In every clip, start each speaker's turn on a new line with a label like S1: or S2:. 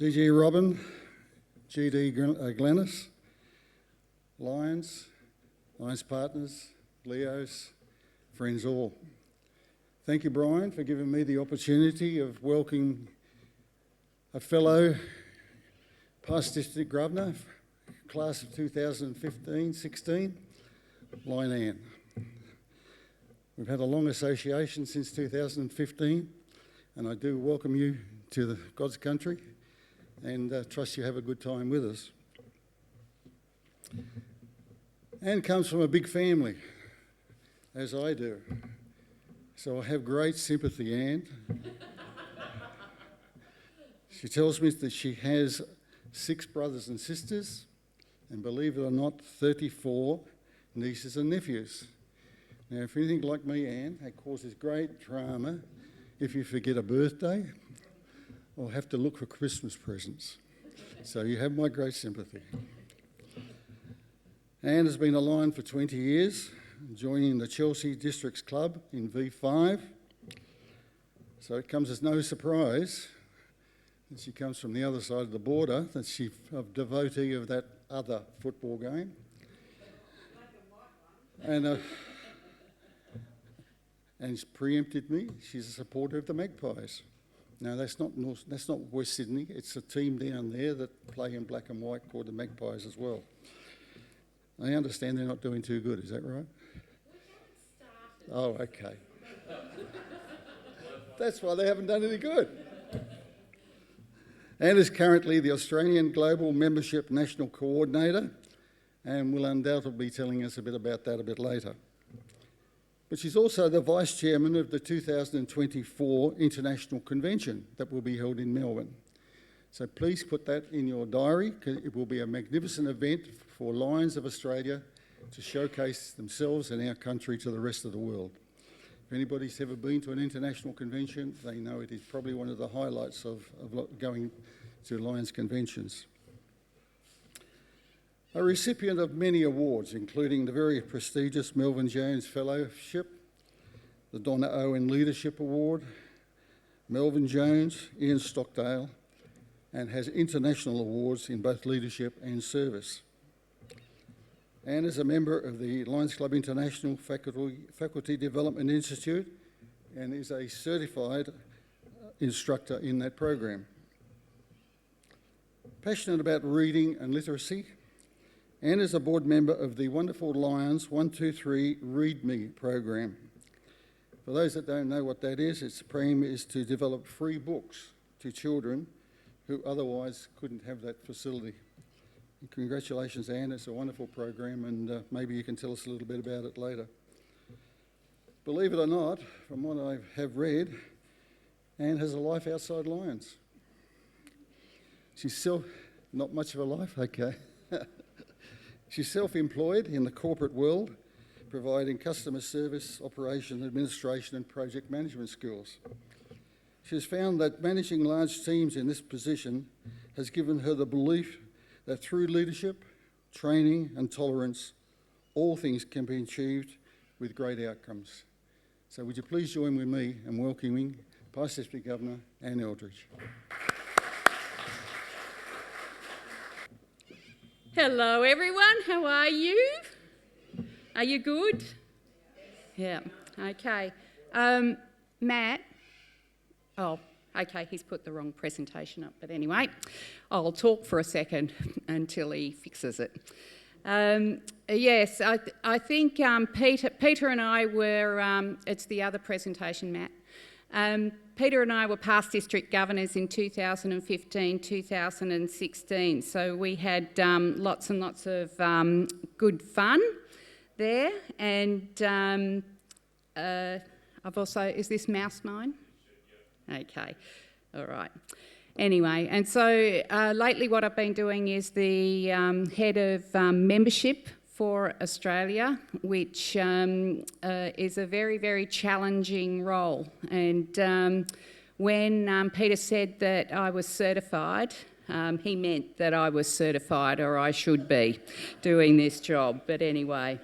S1: DG Robin, GD Glennis, Lions partners, Leos, friends all. Thank you, Brian, for giving me the opportunity of welcoming a fellow past district governor, class of 2015-16, Lion Ann. We've had a long association since 2015, and I do welcome you to God's country and trust you have a good time with us. Anne comes from a big family, as I do, so I have great sympathy, Anne. She tells me that she has 6 brothers and sisters, and believe it or not, 34 nieces and nephews. Now, if anything like me, Anne, that causes great drama if you forget a birthday or have to look for Christmas presents. So you have my great sympathy. Anne has been a Lion for 20 years, joining the Chelsea Districts Club in V5. So it comes as no surprise that she comes from the other side of the border, that she's a devotee of that other football game. And she's preempted me. She's a supporter of the Magpies. Now, that's not West Sydney. It's a team down there that play in black and white called the Magpies as well. I understand they're not doing too good. Is that right? Oh, okay. That's why they haven't done any good. Anne is currently the Australian Global Membership National Coordinator and will undoubtedly be telling us a bit about that a bit later. But she's also the Vice Chairman of the 2024 International Convention that will be held in Melbourne. So please put that in your diary, because it will be a magnificent event for Lions of Australia to showcase themselves and our country to the rest of the world. If anybody's ever been to an international convention, they know it is probably one of the highlights of going to Lions conventions. A recipient of many awards, including the very prestigious Melvin Jones Fellowship, the Donna Owen Leadership Award, Melvin Jones, Ian Stockdale, and has international awards in both leadership and service. Anne is a member of the Lions Club International Faculty Development Institute and is a certified instructor in that program. Passionate about reading and literacy, Anne is a board member of the wonderful Lions 123 Read Me program. For those that don't know what that is, its aim is to develop free books to children who otherwise couldn't have that facility. And congratulations, Anne, it's a wonderful program, and maybe you can tell us a little bit about it later. Believe it or not, from what I have read, Anne has a life outside Lions. She's still not much of a life, okay. She's self-employed in the corporate world, providing customer service, operation, administration and project management skills. She has found that managing large teams in this position has given her the belief that through leadership, training and tolerance, all things can be achieved with great outcomes. So would you please join with me in welcoming Past District Governor Anne Eldridge.
S2: Hello everyone, how are you? Are you good? Yeah, okay. Matt, okay, he's put the wrong presentation up, but anyway, I'll talk for a second until he fixes it. Yes, I think Peter and I were, it's the other presentation, Matt. Peter and I were past district governors in 2015, 2016, so we had lots and lots of good fun there, and I've also, is this mouse mine? Okay, all right. Anyway, and so lately what I've been doing is the head of membership for Australia, which is a very, very challenging role. And when Peter said that I was certified, he meant that I was certified, or I should be doing this job. But anyway,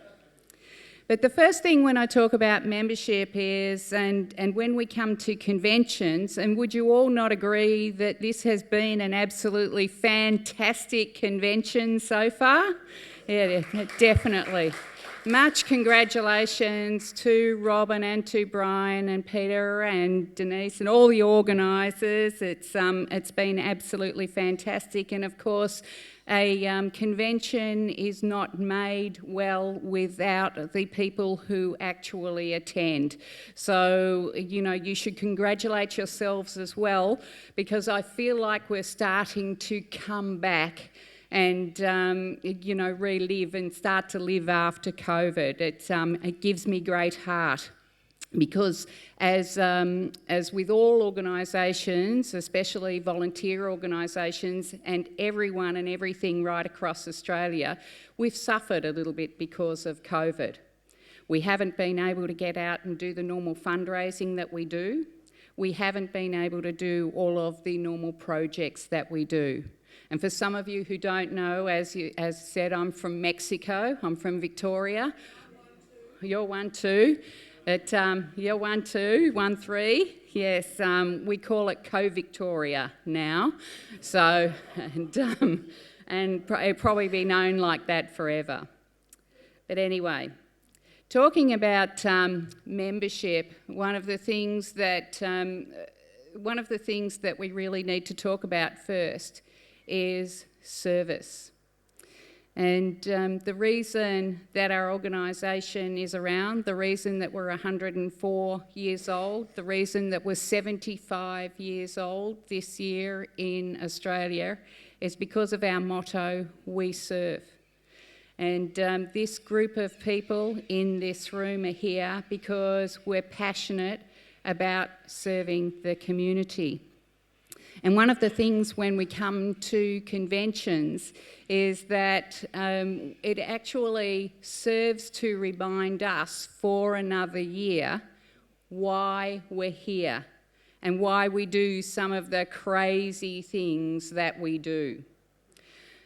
S2: But the first thing when I talk about membership is, and when we come to conventions, and would you all not agree that this has been an absolutely fantastic convention so far? Yeah, definitely. Much congratulations to Robin and to Brian and Peter and Denise and all the organisers. It's been absolutely fantastic, and of course a convention is not made well without the people who actually attend. So, you should congratulate yourselves as well, because I feel like we're starting to come back and, relive and start to live after COVID. It gives me great heart, because as with all organisations, especially volunteer organisations and everyone and everything right across Australia, we've suffered a little bit because of COVID. We haven't been able to get out and do the normal fundraising that we do. We haven't been able to do all of the normal projects that we do. And for some of you who don't know, as said, I'm from Mexico. I'm from Victoria. You're one too. But you're 1, 2, 1, 3. Yes, we call it Co-Victoria now. So, and it'll probably be known like that forever. But anyway, talking about membership, one of the things that we really need to talk about first is service. And the reason that our organisation is around, the reason that we're 104 years old, the reason that we're 75 years old this year in Australia is because of our motto, we serve. And this group of people in this room are here because we're passionate about serving the community. And one of the things when we come to conventions is that it actually serves to remind us for another year why we're here and why we do some of the crazy things that we do.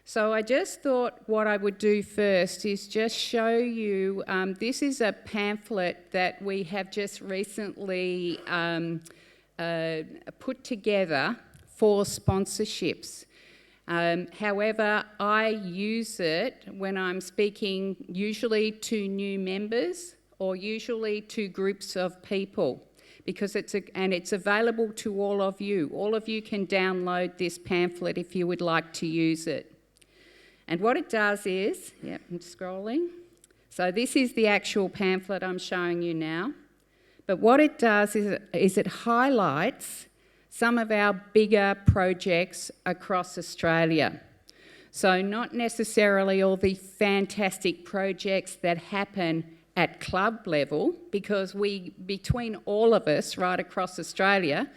S2: So I just thought what I would do first is just show you, this is a pamphlet that we have just recently put together for sponsorships. However, I use it when I'm speaking usually to new members or usually to groups of people, because it's available to all of you. All of you can download this pamphlet if you would like to use it. And what it does is, I'm scrolling. So this is the actual pamphlet I'm showing you now. But what it does is it highlights some of our bigger projects across Australia. So not necessarily all the fantastic projects that happen at club level, because between all of us right across Australia,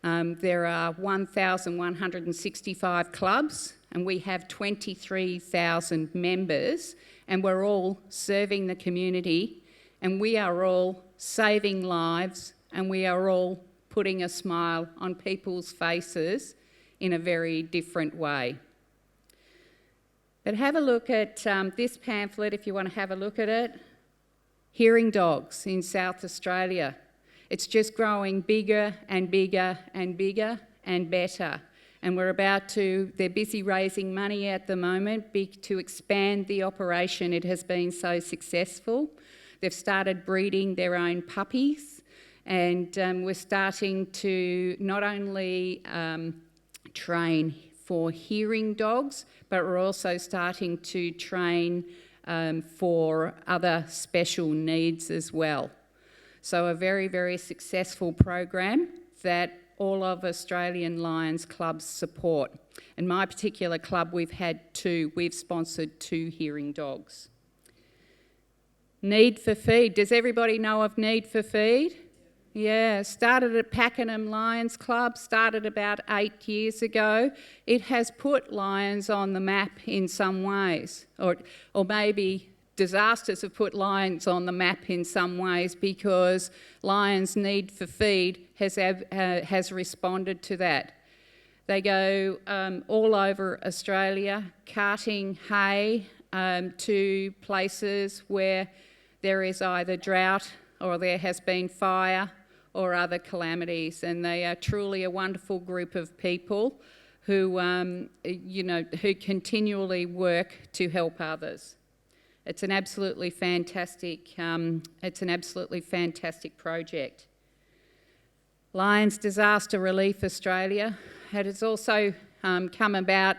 S2: there are 1,165 clubs and we have 23,000 members, and we're all serving the community, and we are all saving lives, and we are all putting a smile on people's faces in a very different way. But have a look at this pamphlet if you want to have a look at it. Hearing dogs in South Australia. It's just growing bigger and bigger and bigger and better. And they're busy raising money at the moment to expand the operation. It has been so successful. They've started breeding their own puppies, and we're starting to not only train for hearing dogs, but we're also starting to train for other special needs as well. So a very, very successful program that all of Australian Lions clubs support. In my particular club, we've sponsored 2 hearing dogs. Need for Feed. Does everybody know of Need for Feed? Yeah, started at Pakenham Lions Club, started about 8 years ago. It has put Lions on the map in some ways, or maybe disasters have put Lions on the map in some ways, because Lions Need for Feed has responded to that. They go all over Australia, carting hay to places where there is either drought or there has been fire or other calamities, and they are truly a wonderful group of people who, who continually work to help others. It's an absolutely fantastic project. Lions Disaster Relief Australia, it has also come about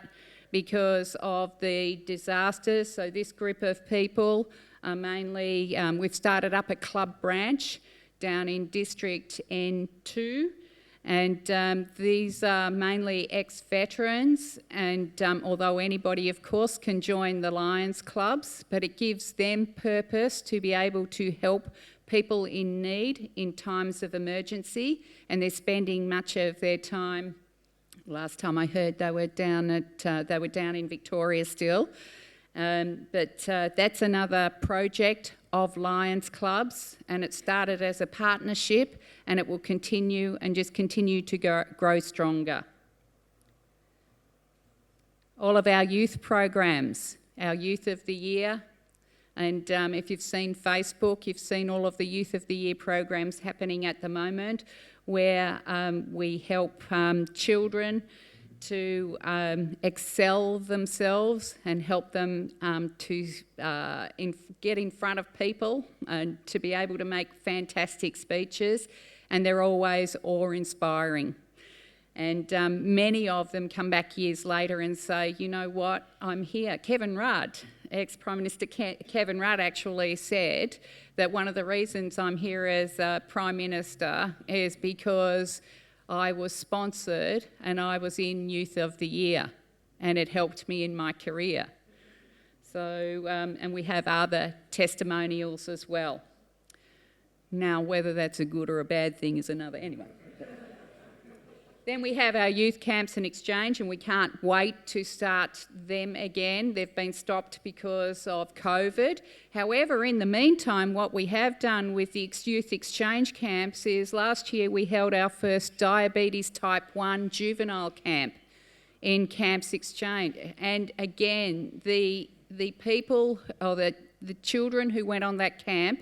S2: because of the disasters. So this group of people are mainly, we've started up a club branch down in District N2, and these are mainly ex-veterans, and although anybody of course can join the Lions clubs, but it gives them purpose to be able to help people in need in times of emergency, and they're spending much of their time. Last time I heard they were down in Victoria still, but that's another project of Lions clubs, and it started as a partnership, and it will continue and just continue to grow stronger. All of our youth programs, our Youth of the Year, and if you've seen Facebook, you've seen all of the Youth of the Year programs happening at the moment, where we help children to excel themselves and help them to get in front of people and to be able to make fantastic speeches, and they're always awe-inspiring. And many of them come back years later and say, you know what, I'm here. Kevin Rudd, ex-Prime Minister Kevin Rudd actually said that one of the reasons I'm here as Prime Minister is because I was sponsored and I was in Youth of the Year, and it helped me in my career. So, and we have other testimonials as well. Now, whether that's a good or a bad thing is another, anyway. Then we have our youth camps and exchange, and we can't wait to start them again. They've been stopped because of COVID. However, in the meantime, what we have done with the youth exchange camps is last year we held our first diabetes type 1 juvenile camp in Camps Exchange. And again, the people, or the children who went on that camp,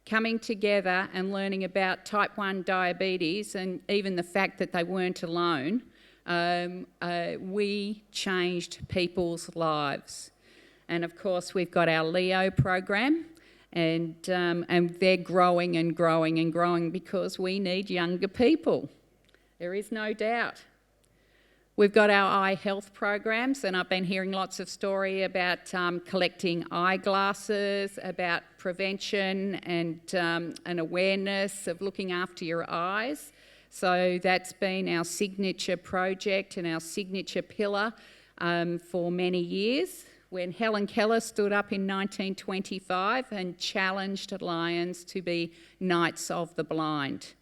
S2: coming together and learning about type 1 diabetes, and even the fact that they weren't alone, we changed people's lives. And of course we've got our Leo program, and they're growing and growing and growing because we need younger people. There is no doubt. We've got our eye health programs, and I've been hearing lots of story about collecting eyeglasses, about prevention and an awareness of looking after your eyes. So that's been our signature project and our signature pillar for many years. When Helen Keller stood up in 1925 and challenged Lions to be Knights of the Blind.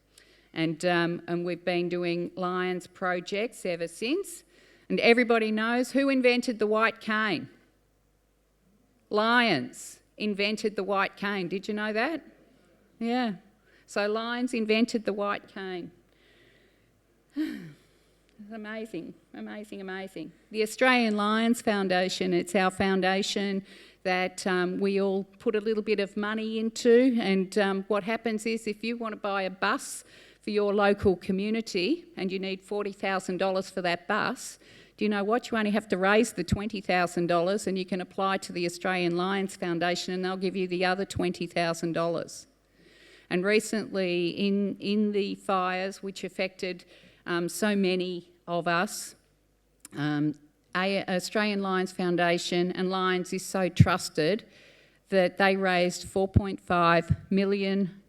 S2: And we've been doing Lions projects ever since. And everybody knows who invented the white cane. Lions invented the white cane. Did you know that? Yeah. So Lions invented the white cane. It's amazing, amazing, amazing. The Australian Lions Foundation, it's our foundation that we all put a little bit of money into, and what happens is if you want to buy a bus for your local community and you need $40,000 for that bus, do you know what? You only have to raise the $20,000 and you can apply to the Australian Lions Foundation and they'll give you the other $20,000. And recently in the fires which affected so many of us, Australian Lions Foundation and Lions is so trusted that they raised $4.5 million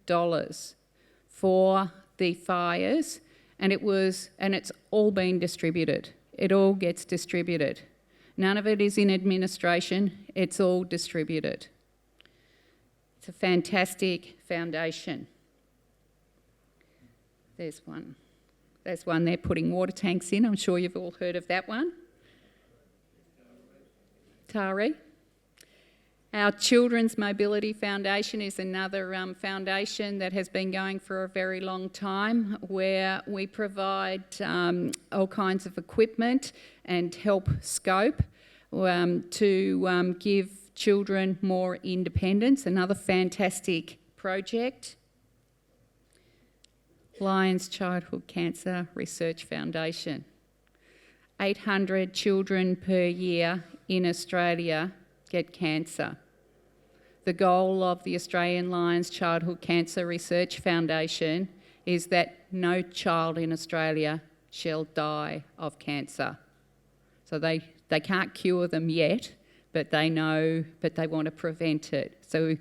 S2: for the fires, and it's all been distributed. It all gets distributed. None of it is in administration, it's all distributed. It's a fantastic foundation. There's one there putting water tanks in. I'm sure you've all heard of that one. Tari. Our Children's Mobility Foundation is another foundation that has been going for a very long time, where we provide all kinds of equipment and help scope to give children more independence, another fantastic project. Lions Childhood Cancer Research Foundation. 800 children per year in Australia get cancer. The goal of the Australian Lions Childhood Cancer Research Foundation is that no child in Australia shall die of cancer. So they can't cure them yet, but they know, but they want to prevent it. So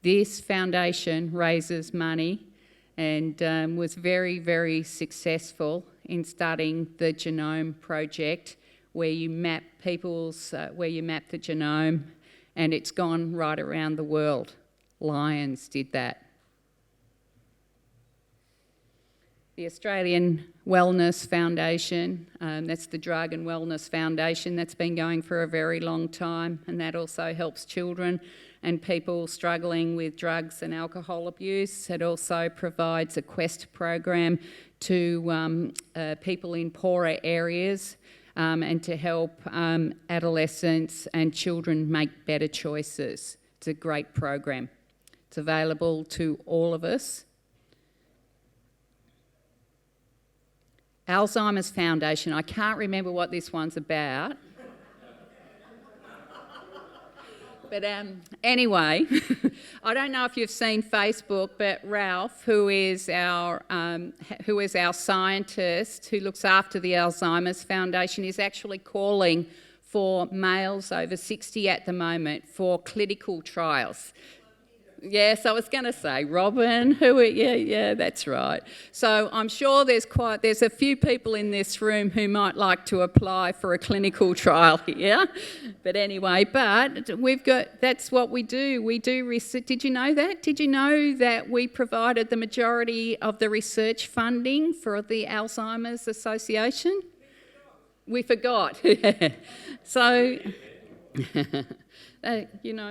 S2: this foundation raises money and was very, very successful in starting the Genome Project, where you map the genome, and it's gone right around the world. Lions did that. The Australian Wellness Foundation, that's the Drug and Wellness Foundation, that's been going for a very long time, and that also helps children and people struggling with drugs and alcohol abuse. It also provides a Quest program to people in poorer areas and to help adolescents and children make better choices. It's a great program. It's available to all of us. Alzheimer's Foundation, I can't remember what this one's about. But anyway, I don't know if you've seen Facebook, but Ralph, who is our scientist who looks after the Alzheimer's Foundation, is actually calling for males over 60 at the moment for clinical trials. Yes, I was going to say Robin. Yeah, that's right. So I'm sure there's a few people in this room who might like to apply for a clinical trial here. But anyway, that's what we do. We do research. Did you know that? Did you know that we provided the majority of the research funding for the Alzheimer's Association? We forgot. So.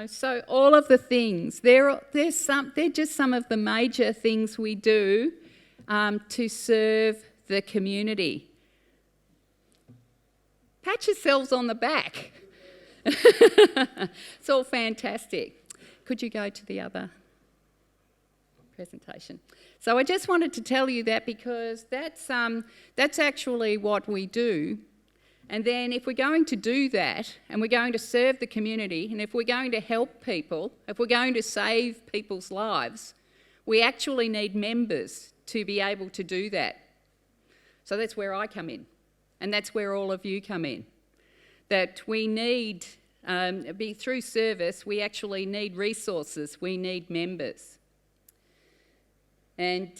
S2: So all of the things, they're just some of the major things we do to serve the community. Pat yourselves on the back. It's all fantastic. Could you go to the other presentation? So I just wanted to tell you that because that's actually what we do. And then if we're going to do that, and we're going to serve the community, and if we're going to help people, if we're going to save people's lives, we actually need members to be able to do that. So that's where I come in, and that's where all of you come in. That we need, through service, we actually need resources, we need members. And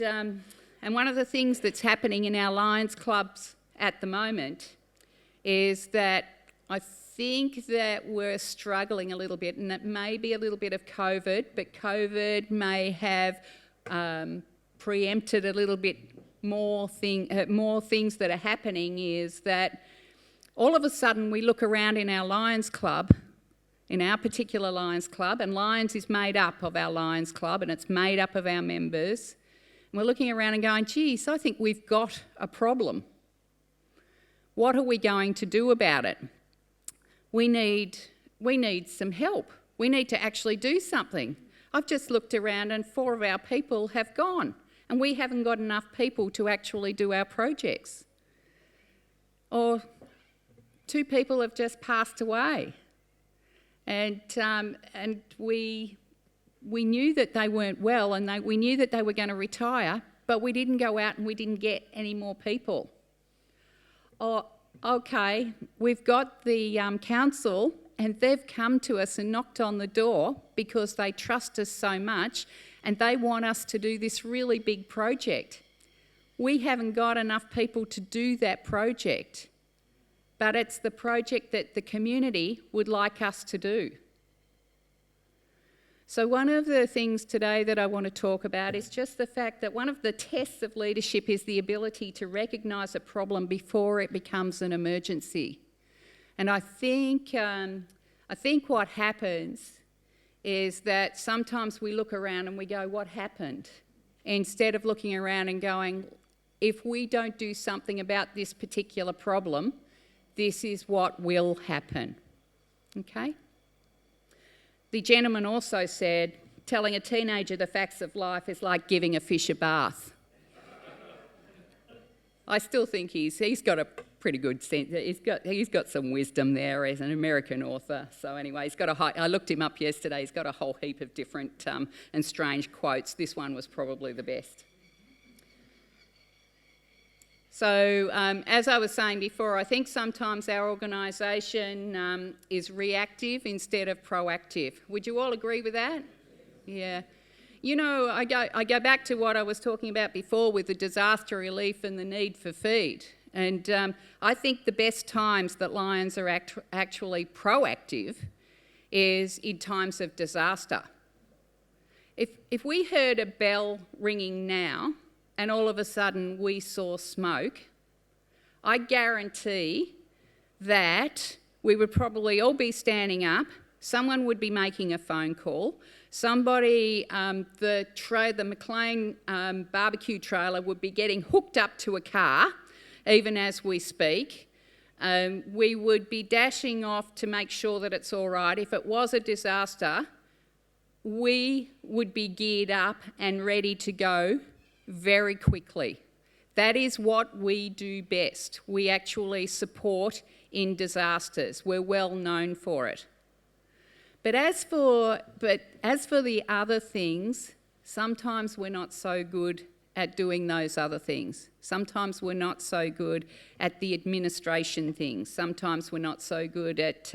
S2: one of the things that's happening in our Lions clubs at the moment is that I think that we're struggling a little bit, and it may be a little bit of COVID, but COVID may have preempted a little bit more things that are happening, is that all of a sudden we look around in our Lions Club, in our particular Lions Club, and Lions is made up of our Lions Club and it's made up of our members, and we're looking around and going, geez, I think we've got a problem. What are we going to do about it? We need some help. We need to actually do something. I've just looked around and 4 of our people have gone, and we haven't got enough people to actually do our projects. Or 2 people have just passed away, and we knew that they weren't well, and we knew that they were going to retire, but we didn't go out and we didn't get any more people. Oh, okay, we've got the council, and they've come to us and knocked on the door because they trust us so much and they want us to do this really big project. We haven't got enough people to do that project, but it's the project that the community would like us to do. So one of the things today that I want to talk about is just the fact that one of the tests of leadership is the ability to recognise a problem before it becomes an emergency. And I think what happens is that sometimes we look around and we go, what happened? Instead of looking around and going, if we don't do something about this particular problem, this is what will happen. Okay? the gentleman also said, telling a teenager the facts of life is like giving a fish a bath. I still think he's got a pretty good sense. He's got some wisdom there as an American author. So anyway, I looked him up yesterday. He's got a whole heap of different and strange quotes. This one was probably the best. So as I was saying before, I think sometimes our organisation is reactive instead of proactive. Would you all agree with that? Yeah. You know, I go back to what I was talking about before with the disaster relief and the need for feed. And I think the best times that Lions are actually proactive is in times of disaster. If we heard a bell ringing now and all of a sudden we saw smoke, I guarantee that we would probably all be standing up, someone would be making a phone call, somebody, the McLean barbecue trailer would be getting hooked up to a car, even as we speak. We would be dashing off to make sure that it's all right. If it was a disaster, we would be geared up and ready to go very quickly. That is what we do best. We actually support in disasters. We're well known for it. But as for the other things, sometimes we're not so good at doing those other things. Sometimes we're not so good at the administration things. Sometimes we're not so good at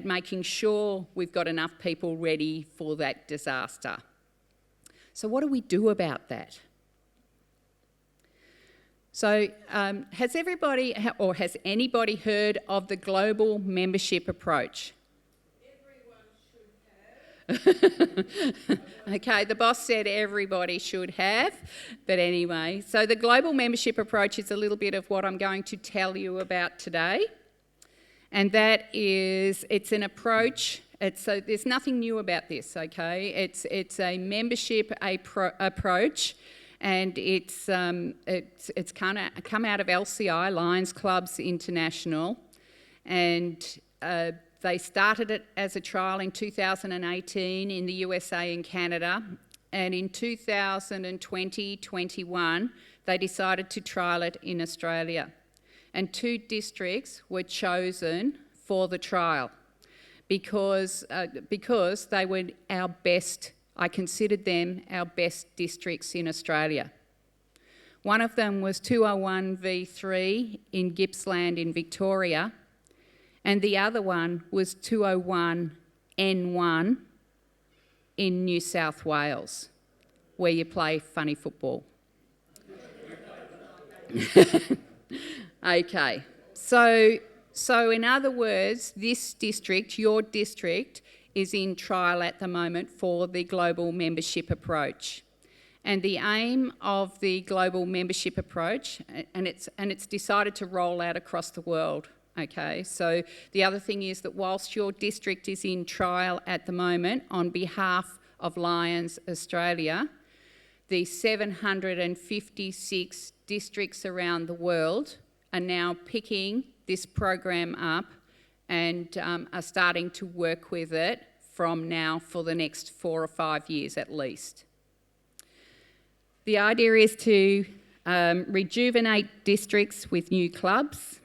S2: making sure we've got enough people ready for that disaster. So what do we do about that? So has anybody heard of the global membership approach? Okay, the boss said everybody should have, but anyway. So the global membership approach is a little bit of what I'm going to tell you about today. And that is, it's an approach, there's nothing new about this, okay? It's a membership approach, and it's kind of come out of LCI, Lions Clubs International, and they started it as a trial in 2018 in the USA and Canada, and in 2020-21 they decided to trial it in Australia. And 2 districts were chosen for the trial because they were our best, I considered them our best districts in Australia. One of them was 201V3 in Gippsland in Victoria, and the other one was 201N1 in New South Wales, where you play funny football. Okay, so in other words, this district, your district, is in trial at the moment for the global membership approach. And the aim of the global membership approach, and it's decided to roll out across the world. Okay, so the other thing is that whilst your district is in trial at the moment on behalf of Lions Australia, the 756 districts around the world are now picking this program up and are starting to work with it from now for the next 4 or 5 years at least. The idea is to rejuvenate districts with new clubs,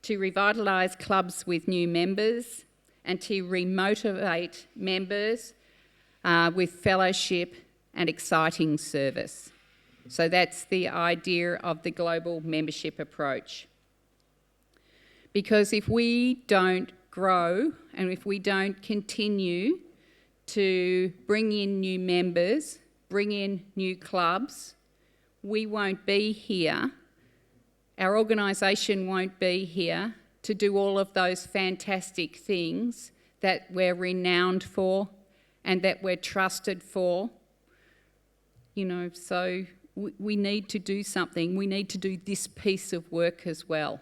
S2: to revitalise clubs with new members, and to remotivate members with fellowship and exciting service. So that's the idea of the global membership approach. Because if we don't grow and if we don't continue to bring in new members, bring in new clubs, we won't be here. Our organisation won't be here to do all of those fantastic things that we're renowned for and that we're trusted for. You know, so we need to do something. We need to do this piece of work as well.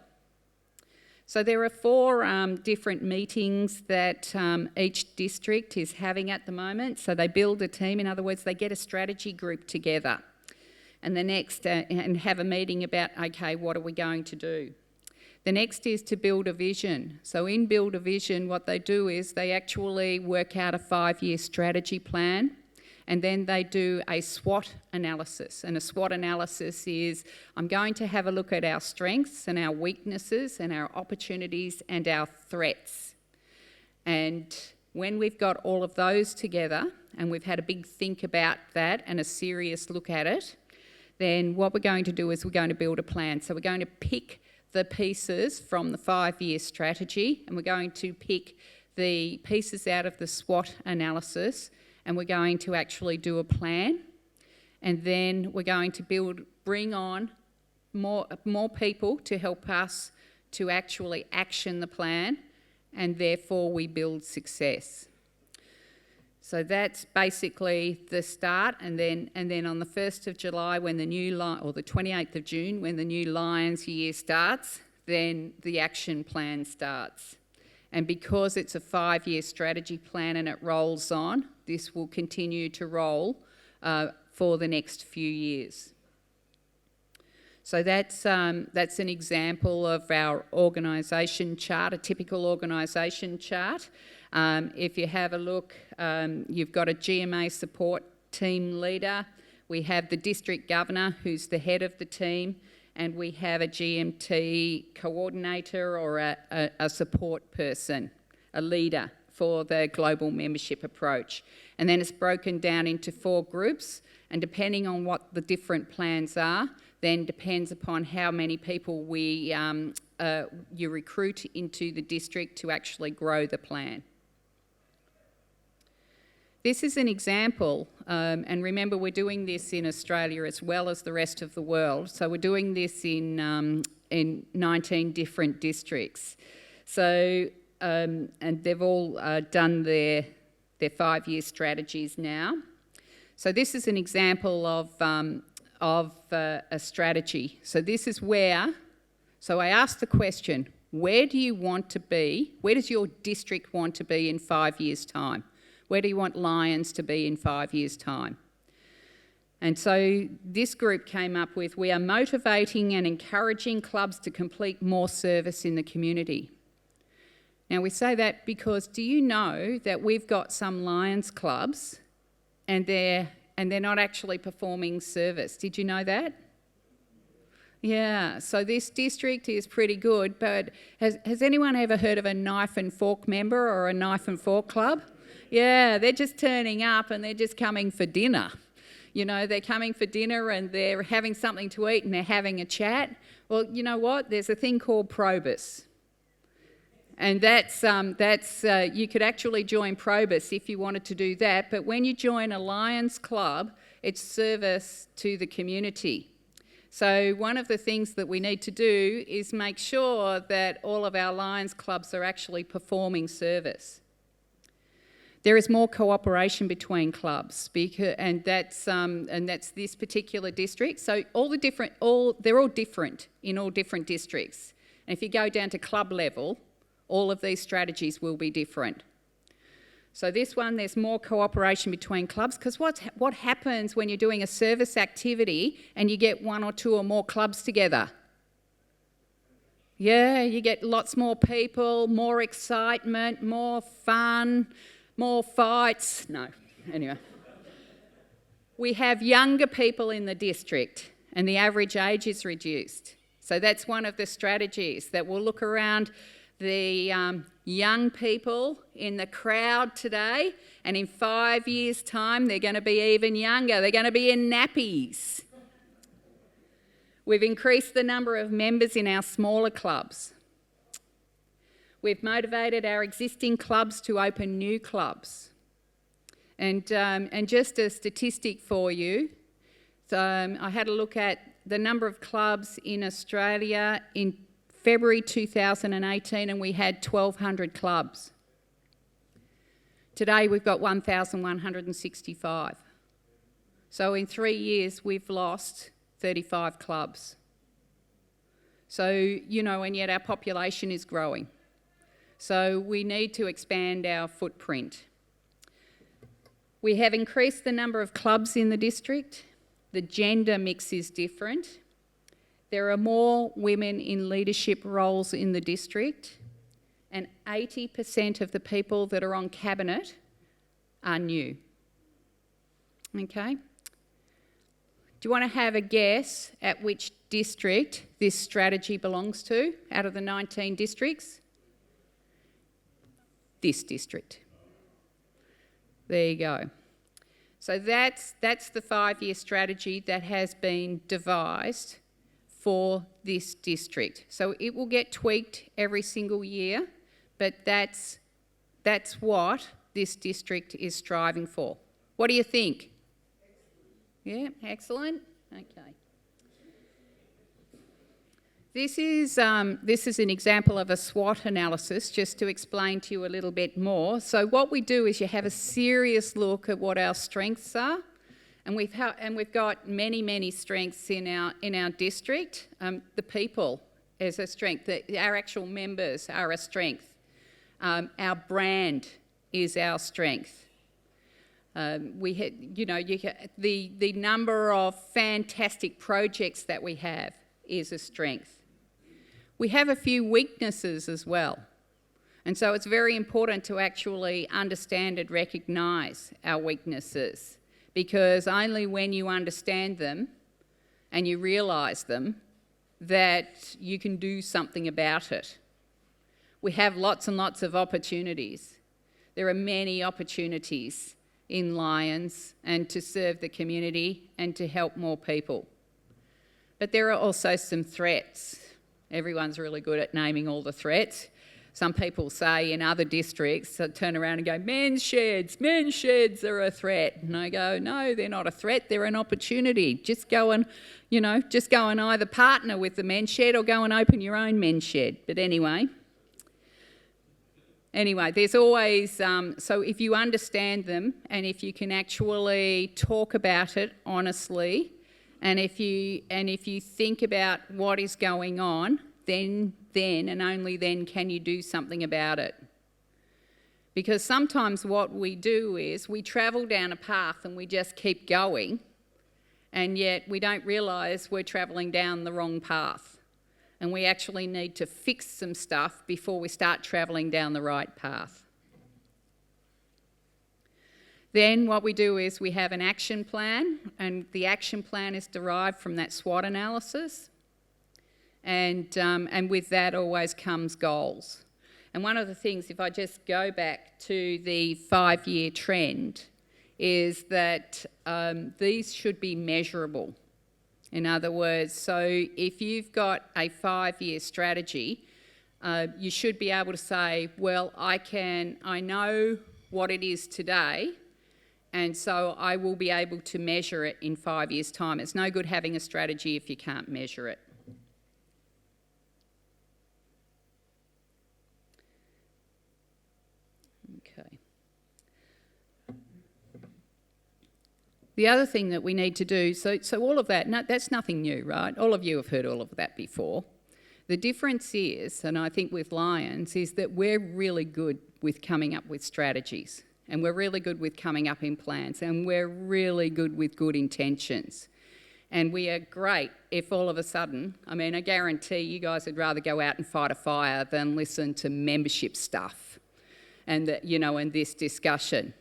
S2: So there are 4 different meetings that each district is having at the moment. So they build a team. In other words, they get a strategy group together. And the next, and have a meeting about, okay, what are we going to do? The next is to build a vision. So in Build a Vision, what they do is they actually work out a 5-year strategy plan, and then they do a SWOT analysis. And a SWOT analysis is, I'm going to have a look at our strengths and our weaknesses and our opportunities and our threats. And when we've got all of those together and we've had a big think about that and a serious look at it, then what we're going to do is we're going to build a plan. So we're going to pick the pieces from the 5-year strategy, and we're going to pick the pieces out of the SWOT analysis, and we're going to actually do a plan, and then we're going to bring on more people to help us to actually action the plan, and therefore we build success. So that's basically the start, and then on the 1st of July, when the new or the 28th of June, when the new Lions year starts, then the action plan starts. And because it's a 5-year strategy plan and it rolls on, this will continue to roll for the next few years. So that's an example of our organisation chart, a typical organisation chart. If you have a look, you've got a GMA support team leader. We have the district governor, who's the head of the team, and we have a GMT coordinator or a support person, a leader for the global membership approach. And then it's broken down into 4 groups, and depending on what the different plans are, then depends upon how many people you recruit into the district to actually grow the plan. This is an example, and remember we're doing this in Australia as well as the rest of the world. So we're doing this in 19 different districts. So, and they've all done their 5-year strategies now. So this is an example of a strategy. So this is so I asked the question, where do you want to be? Where does your district want to be in 5 years' time? Where do you want Lions to be in 5 years' time? And so this group came up with, we are motivating and encouraging clubs to complete more service in the community. Now we say that because do you know that we've got some Lions clubs and they're not actually performing service? Did you know that? Yeah, so this district is pretty good, but has anyone ever heard of a knife and fork member or a knife and fork club? Yeah, they're just turning up and they're just coming for dinner. You know, they're coming for dinner and they're having something to eat and they're having a chat. Well, you know what? There's a thing called Probus. And that's you could actually join Probus if you wanted to do that. But when you join a Lions club, it's service to the community. So one of the things that we need to do is make sure that all of our Lions clubs are actually performing service. There is more cooperation between clubs, and that's this particular district. So they're all different in all different districts. And if you go down to club level, all of these strategies will be different. So this one, there's more cooperation between clubs, because what happens when you're doing a service activity and you get 1 or 2 or more clubs together? Yeah, you get lots more people, more excitement, more fun, more fights. No, anyway. We have younger people in the district and the average age is reduced. So that's one of the strategies that we'll look around the young people in the crowd today, and in 5 years' time they're going to be even younger. They're going to be in nappies. We've increased the number of members in our smaller clubs. We've motivated our existing clubs to open new clubs. And just a statistic for you, so I had a look at the number of clubs in Australia in February 2018, and we had 1,200 clubs. Today we've got 1,165. So in 3 years we've lost 35 clubs. So, you know, and yet our population is growing. So we need to expand our footprint. We have increased the number of clubs in the district. The gender mix is different. there are more women in leadership roles in the district, and 80% of the people that are on cabinet are new. Okay? Do you want to have a guess at which district this strategy belongs to out of the 19 districts? This district. There you go. So that's the 5-year strategy that has been devised for this district. So it will get tweaked every single year, but that's what this district is striving for. What do you think? Yeah, excellent. Okay. This is an example of a SWOT analysis, just to explain to you a little bit more. So what we do is you have a serious look at what our strengths are, and we've got many strengths in our district. The people is a strength. Our actual members are a strength. Our brand is our strength. The number of fantastic projects that we have is a strength. We have a few weaknesses as well. And so it's very important to actually understand and recognise our weaknesses, because only when you understand them and you realise them that you can do something about it. We have lots and lots of opportunities. There are many opportunities in Lions and to serve the community and to help more people. But there are also some threats. Everyone's really good at naming all the threats. Some people say in other districts, turn around and go, men's sheds are a threat. And I go, no, they're not a threat, they're an opportunity. Just go and either partner with the men's shed or go and open your own men's shed. But anyway, there's always, so if you understand them and if you can actually talk about it honestly, and if you think about what is going on, then and only then can you do something about it. Because sometimes what we do is we travel down a path and we just keep going, and yet we don't realise we're travelling down the wrong path. And we actually need to fix some stuff before we start travelling down the right path. Then what we do is we have an action plan, and the action plan is derived from that SWOT analysis. And with that always comes goals. And one of the things, if I just go back to the 5-year trend, is that these should be measurable. In other words, so if you've got a 5-year strategy, you should be able to say, well, I know what it is today, and so I will be able to measure it in 5 years' time. It's no good having a strategy if you can't measure it. Okay. The other thing that we need to do, so all of that, that's nothing new, right? All of you have heard all of that before. The difference is, and I think with Lions, is that we're really good with coming up with strategies, and we're really good with coming up in plans, and we're really good with good intentions. And we are great if all of a sudden, I guarantee you guys would rather go out and fight a fire than listen to membership stuff and this discussion.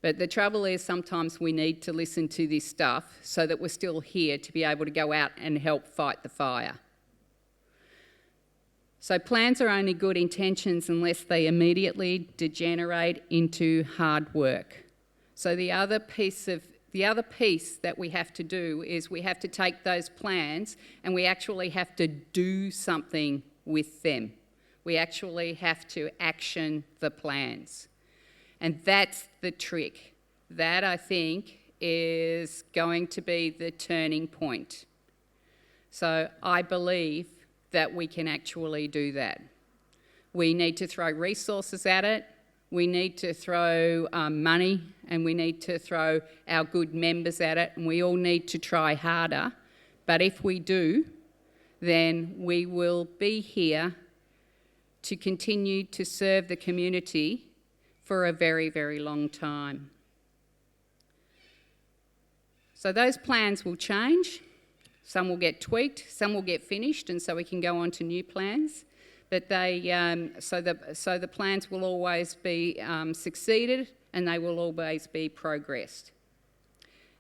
S2: But the trouble is sometimes we need to listen to this stuff so that we're still here to be able to go out and help fight the fire. So plans are only good intentions unless they immediately degenerate into hard work. So the other piece that we have to do is we have to take those plans and we actually have to do something with them. We actually have to action the plans. And that's the trick. That, I think, is going to be the turning point. So I believe that we can actually do that. We need to throw resources at it. We need to throw money, and we need to throw our good members at it, and we all need to try harder. But if we do, then we will be here to continue to serve the community for a very, very long time. So those plans will change. Some will get tweaked, some will get finished, and so we can go on to new plans. But so the plans will always be succeeded, and they will always be progressed.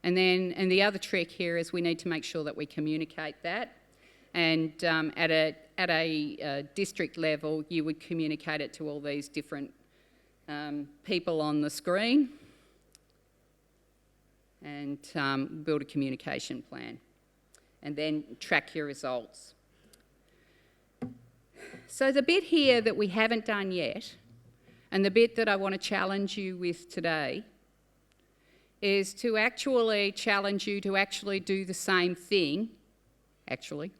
S2: And the other trick here is we need to make sure that we communicate that. And at a district level, you would communicate it to all these different people on the screen, and build a communication plan, and then track your results. So the bit here that we haven't done yet, and the bit that I want to challenge you with today, is to actually challenge you to actually do the same thing. Actually,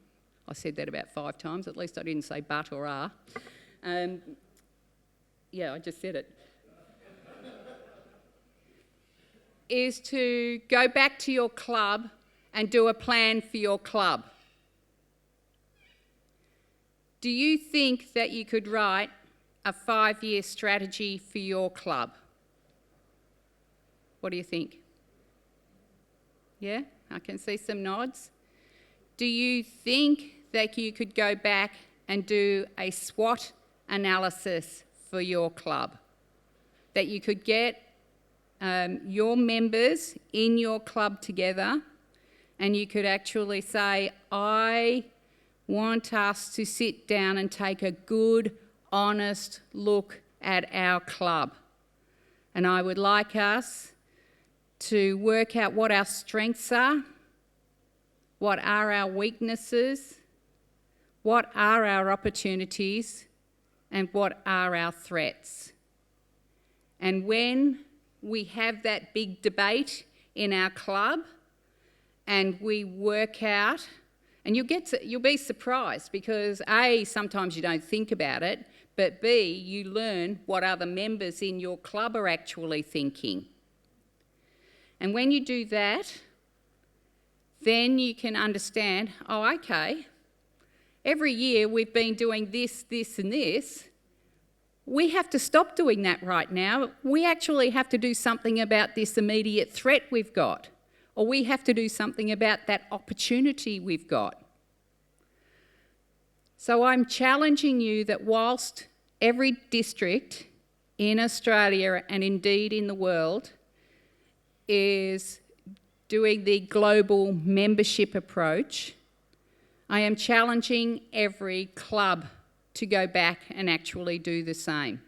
S2: I said that about 5 times, at least I didn't say but or are. Yeah, I just said it. Is to go back to your club and do a plan for your club. Do you think that you could write a 5-year strategy for your club? What do you think? Yeah, I can see some nods. Do you think that you could go back and do a Swot analysis for your club? That you could get your members in your club together, and you could actually say, I want us to sit down and take a good, honest look at our club. And I would like us to work out what our strengths are, what are our weaknesses, what are our opportunities, and what are our threats. And when we have that big debate in our club and we work out, and you'll be surprised because A, sometimes you don't think about it, but B, you learn what other members in your club are actually thinking. And when you do that, then you can understand, oh, okay, every year we've been doing this, this and this. We have to stop doing that right now. We actually have to do something about this immediate threat we've got, or we have to do something about that opportunity we've got. So I'm challenging you that whilst every district in Australia and indeed in the world is doing the global membership approach, I am challenging every club to go back and actually do the same.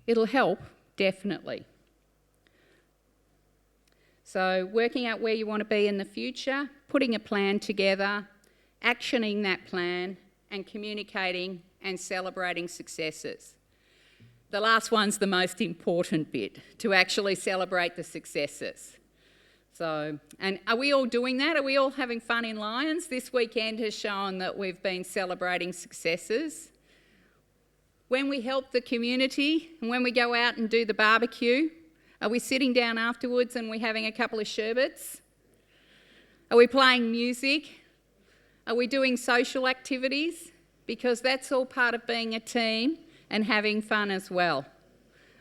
S2: It'll help, definitely. So working out where you want to be in the future, putting a plan together, actioning that plan, and communicating and celebrating successes. The last one's the most important bit, to actually celebrate the successes. So, and are we all doing that? Are we all having fun in Lions? This weekend has shown that we've been celebrating successes. When we help the community and when we go out and do the barbecue, are we sitting down afterwards and we're having a couple of sherbets? Are we playing music? Are we doing social activities? Because that's all part of being a team and having fun as well.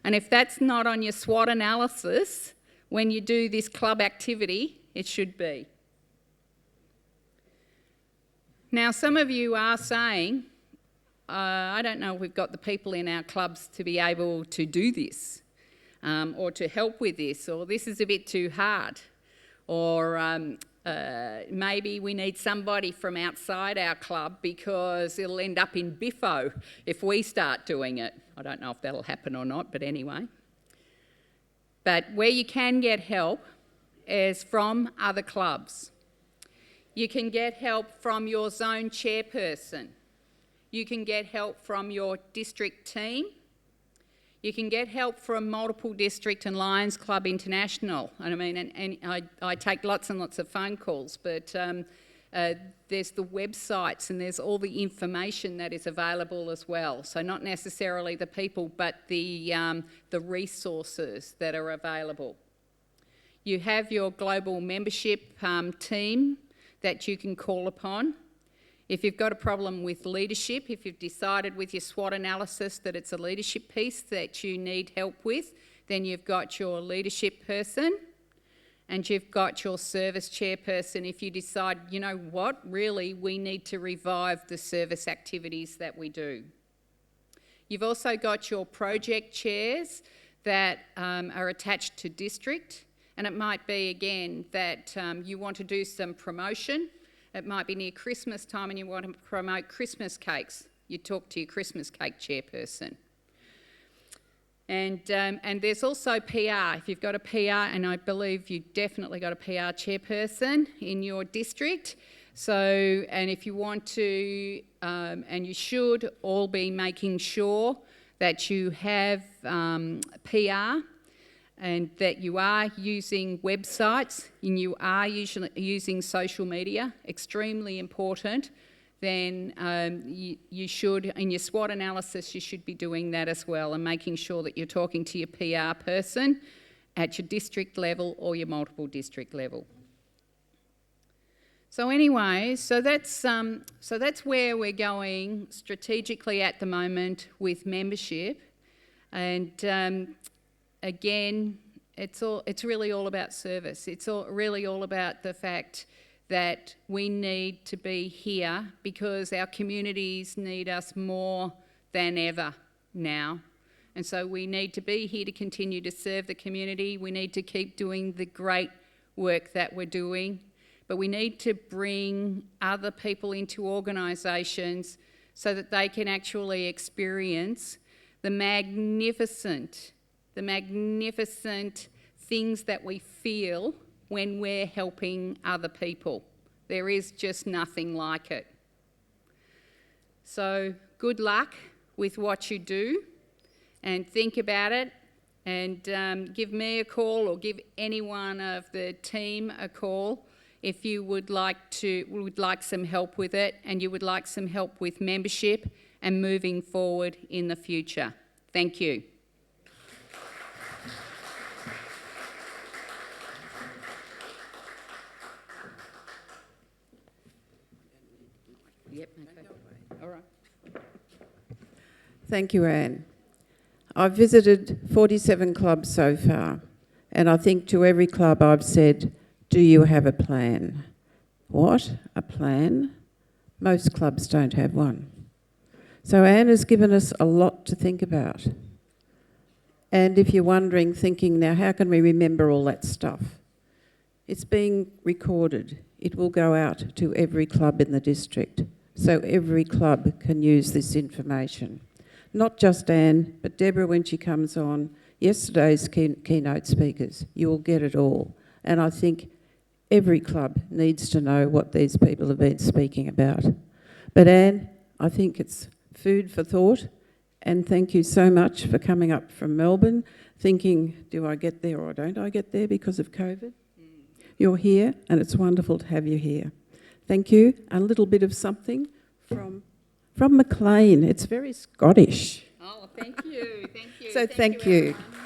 S2: And if that's not on your SWOT analysis, when you do this club activity, it should be. Now, some of you are saying, I don't know if we've got the people in our clubs to be able to do this, or to help with this, or this is a bit too hard, or maybe we need somebody from outside our club because it'll end up in biffo if we start doing it. I don't know if that'll happen or not, but anyway. But where you can get help is from other clubs. You can get help from your zone chairperson. You can get help from your district team. You can get help from multiple district and Lions Club International. And I mean, and I take lots and lots of phone calls, but there's the websites and there's all the information that is available as well. So not necessarily the people, but the resources that are available. You have your global membership team that you can call upon. If you've got a problem with leadership, if you've decided with your SWOT analysis that it's a leadership piece that you need help with, then you've got your leadership person. and you've got your service chairperson if you decide, you know what, really we need to revive the service activities that we do. You've also got your project chairs that are attached to district, and it might be again that you want to do some promotion. It might be near Christmas time and you want to promote Christmas cakes. You talk to your Christmas cake chairperson. And there's also PR. If you've got a PR, and I believe you definitely got a PR chairperson in your district. So, and if you want to, and you should all be making sure that you have PR and that you are using websites and you are usually using social media, extremely important. Then you should, in your SWOT analysis, you should be doing that as well and making sure that you're talking to your PR person at your district level or your multiple district level. So anyway, so that's where we're going strategically at the moment with membership, and again, it's really all about service. It's really all about the fact that we need to be here because our communities need us more than ever now. And so we need to be here to continue to serve the community. We need to keep doing the great work that we're doing, but we need to bring other people into organisations so that they can actually experience the magnificent things that we feel when we're helping other people. There is just nothing like it. So good luck with what you do, and think about it, and give me a call or give any one of the team a call if you would like some help with it, and you would like some help with membership and moving forward in the future. Thank you. Yep, okay. All right.
S3: Thank you, Anne. I've visited 47 clubs so far, and I think to every club I've said, do you have a plan? What? A plan? Most clubs don't have one. So Anne has given us a lot to think about. And if you're wondering, thinking, now how can we remember all that stuff? It's being recorded. It will go out to every club in the district, so every club can use this information. Not just Anne, but Deborah when she comes on, yesterday's keynote speakers. You will get it all. And I think every club needs to know what these people have been speaking about. But Anne, I think it's food for thought, and thank you so much for coming up from Melbourne, thinking, do I get there or don't I get there because of COVID? You're here, and it's wonderful to have you here. Thank you. A little bit of something from McLean. It's very Scottish.
S2: Oh, thank you. Thank you.
S3: So thank you.
S2: Everyone.